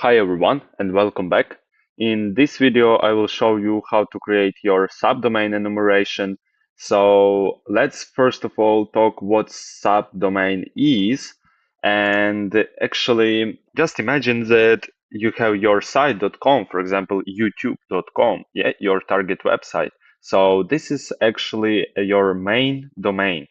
Hi everyone and welcome back. In this video I will show you how to create your subdomain enumeration. So let's first of all talk what subdomain is, and actually just imagine that you have your site.com, for example youtube.com, yeah, your target website. So this is actually your main domain,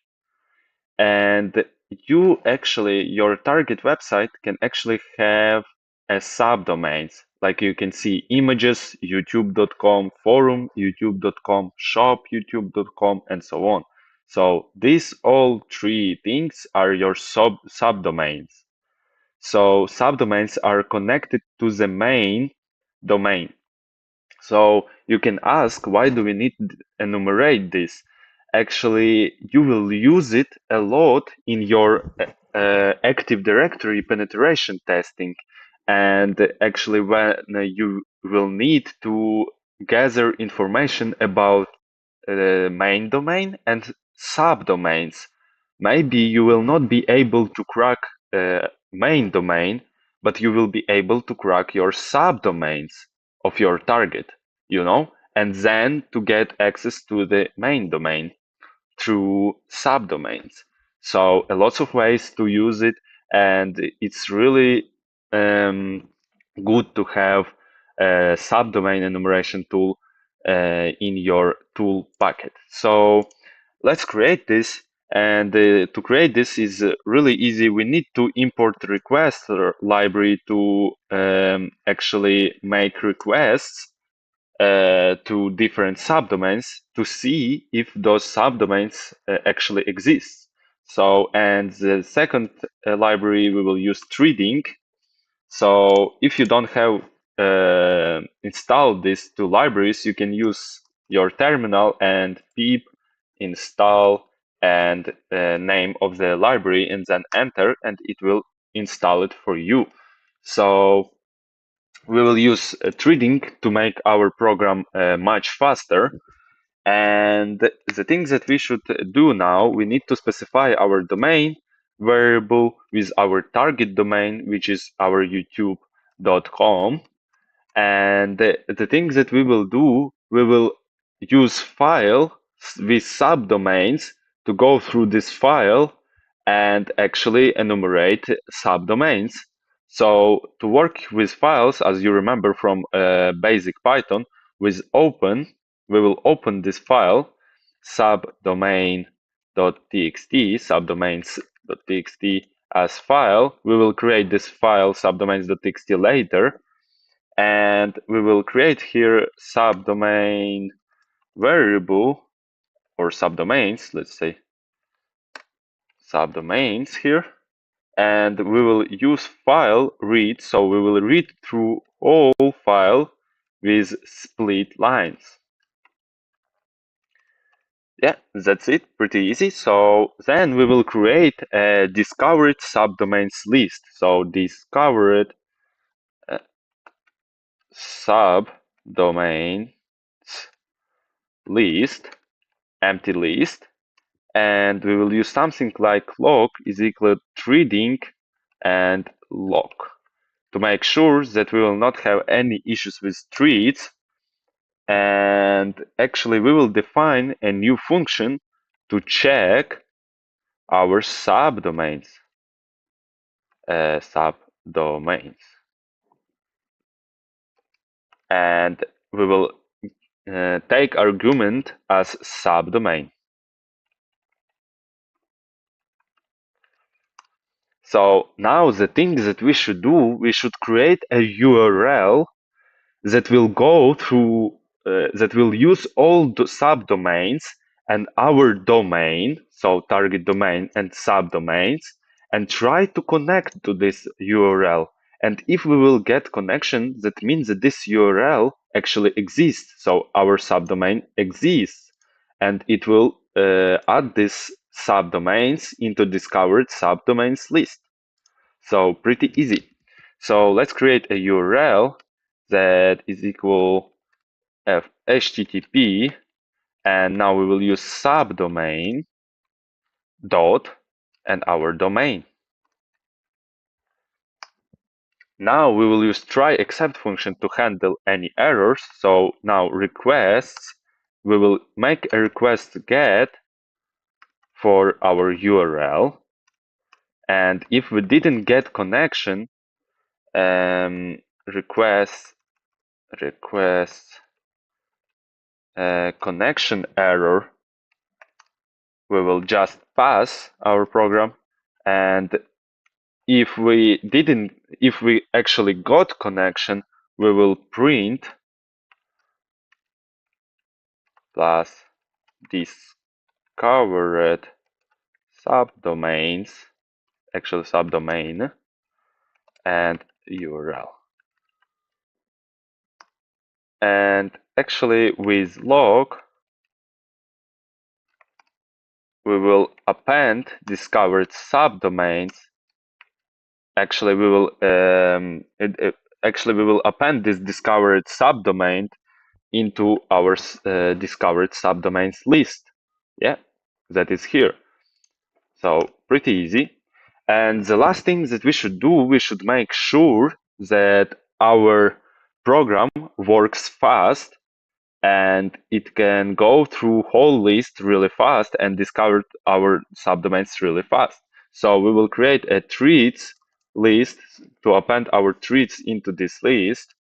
and your target website can actually have a subdomains, like you can see images youtube.com, forum youtube.com, shop youtube.com, and so on. So these all three things are your subdomains. So subdomains are connected to the main domain. So you can ask, why do we need to enumerate this? Actually, you will use it a lot in your Active Directory penetration testing. And actually, when you will need to gather information about main domain and subdomains. Maybe you will not be able to crack main domain, but you will be able to crack your subdomains of your target, and then to get access to the main domain through subdomains. So a lots of ways to use it, and it's really good to have a subdomain enumeration tool in your tool packet. So let's create this. And to create this is really easy. We need to import request library to actually make requests to different subdomains to see if those subdomains actually exist. So, and the second library we will use threading. So if you don't have installed these two libraries, you can use your terminal and pip install and name of the library and then enter, and it will install it for you. So we will use threading to make our program much faster. And the things that we should do now, we need to specify our domain variable with our target domain, which is our youtube.com. And the things that we will do, we will use file with subdomains to go through this file and actually enumerate subdomains. So to work with files, as you remember from basic Python, with open, we will open this file, subdomain.txt, subdomains.txt as file. We will create this file subdomains.txt later, and we will create here subdomain variable or subdomains, let's say subdomains here, and we will use file read. So we will read through all file with split lines. Yeah, that's it, pretty easy. So then we will create a discovered subdomains list. So discovered subdomains list, empty list, and we will use something like log is equal to threading and log to make sure that we will not have any issues with threads. And actually we will define a new function to check our subdomains. And we will take argument as subdomain. So now the thing that we should do, we should create a URL that will go through, that will use all the subdomains and our domain, so target domain and subdomains, and try to connect to this URL. And if we will get connection, that means that this URL actually exists. So our subdomain exists, and it will add this subdomains into discovered subdomains list. So pretty easy. So let's create a URL that is equal HTTP, and now we will use subdomain dot and our domain. Now we will use try except function to handle any errors. So now requests, we will make a request get for our URL. And if we didn't get connection, request connection error, we will just pass our program. And if we actually got connection, we will print plus discovered subdomains, actually subdomain, and URL. And actually with log, we will append discovered subdomains. Actually, we will append this discovered subdomain into our discovered subdomains list. Yeah, that is here. So pretty easy. And the last thing that we should do, we should make sure that our program works fast and it can go through whole list really fast and discover our subdomains really fast. So we will create a treats list to append our treats into this list.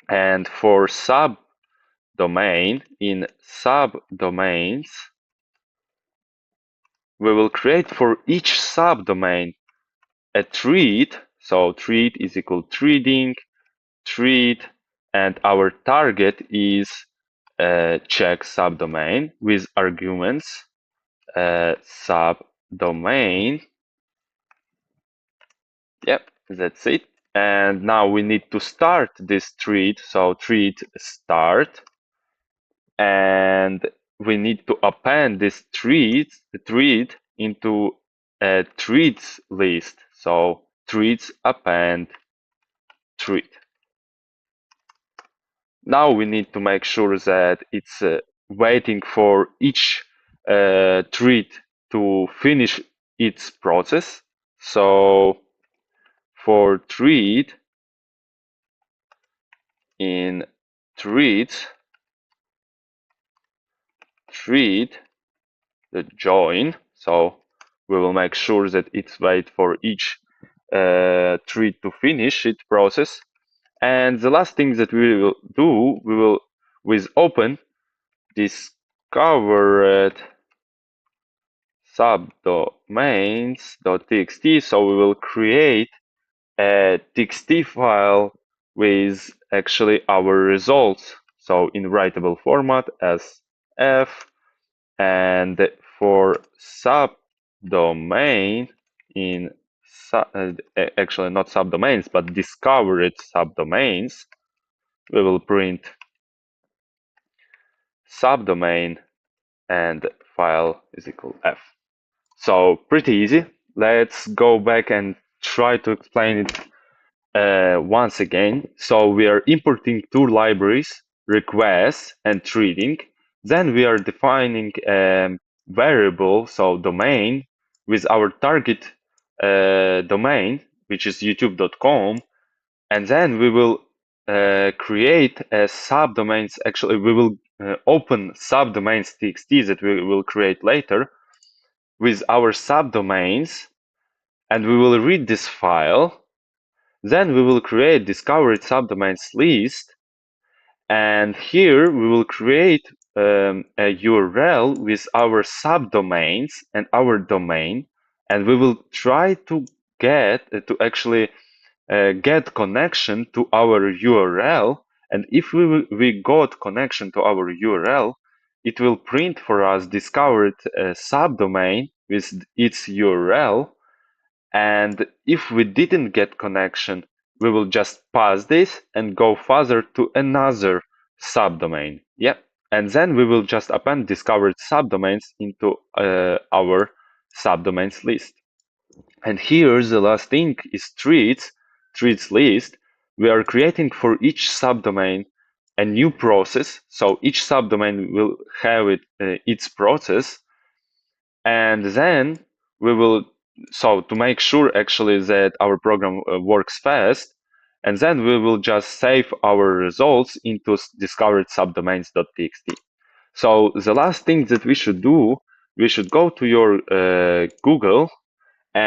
And for subdomain, in subdomains, we will create for each subdomain a treat. So treat is equal treating, treat, and our target is check subdomain with arguments subdomain. Yep, that's it. And now we need to start this treat. So treat start, and we need to append this treat into a treats list. So treats append treat. Now we need to make sure that it's waiting for each treat to finish its process. So for treat, in treat the join, so we will make sure that it's wait for each treat to finish its process. And the last thing that we will do, we will with open discovered subdomains.txt. So we will create a txt file with actually our results. So in writable format as f, and for subdomain in actually not subdomains but discovered subdomains, we will print subdomain and file is equal f. So pretty easy. Let's go back and try to explain it once again. So we are importing two libraries, requests and treating. Then we are defining a variable, so domain, with our target domain, which is youtube.com. And then we will create a subdomains. Actually, we will open subdomains txt that we will create later with our subdomains, and we will read this file. Then we will create discovered subdomains list, and here we will create a URL with our subdomains and our domain, and we will try to get get connection to our URL. And if we got connection to our URL, it will print for us discovered subdomain with its URL. And if we didn't get connection, we will just pass this and go further to another subdomain. Yep. And then we will just append discovered subdomains into our subdomains list. And here the last thing is treats list. We are creating for each subdomain a new process. So each subdomain will have its process. And then we will, so to make sure actually that our program works fast, and then we will just save our results into discovered subdomains.txt. So the last thing that we should do, we should go to your Google and